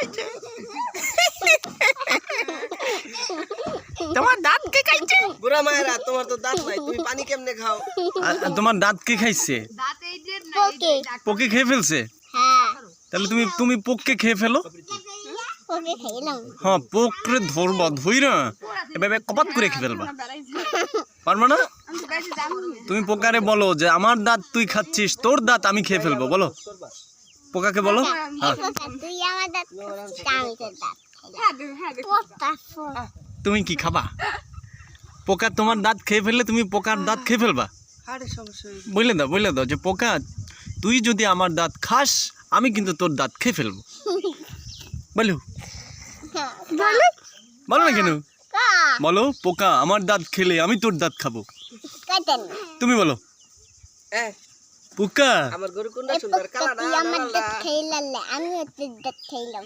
খাইছে তোমার দাঁত কে খাইছে বুড়া মায়েরা তোমার তো দাঁত নাই তুমি পানি কেমনে খাও তোমার দাঁত কে খাইছে পোকে খেয়ে ফেলছে তাহলে তুমি তুমি পোককে খেয়ে ফেলো হ্যাঁ পোকরে ধরবা ধইরা এভাবে কপাত করে খেয়ে ফেলবা পারবা না তুমি পোকারে বলো যে আমার দাঁত তুই খাচ্ছিস তোর দাঁত আমি খেয়ে ফেলবো বলো পোকাকে বলো তুমি কি খাবা পোকা তোমার দাঁত খেয়ে ফেললে তুমি পোকার দাঁত খেয়ে ফেলবা বলে দাও যে পোকা তুই যদি আমার দাঁত খাস আমি কিন্তু তোর দাঁত খেয়ে ফেলবো বলো বলো না কেন বলো পোকা আমার দাঁত খেলে আমি তোর দাঁত খাবো তুমি বলো পোকা আমার গরু কোনটা সুন্দর কালাটা আমার দাঁত খাইলাম আমি দাঁত খাইলাম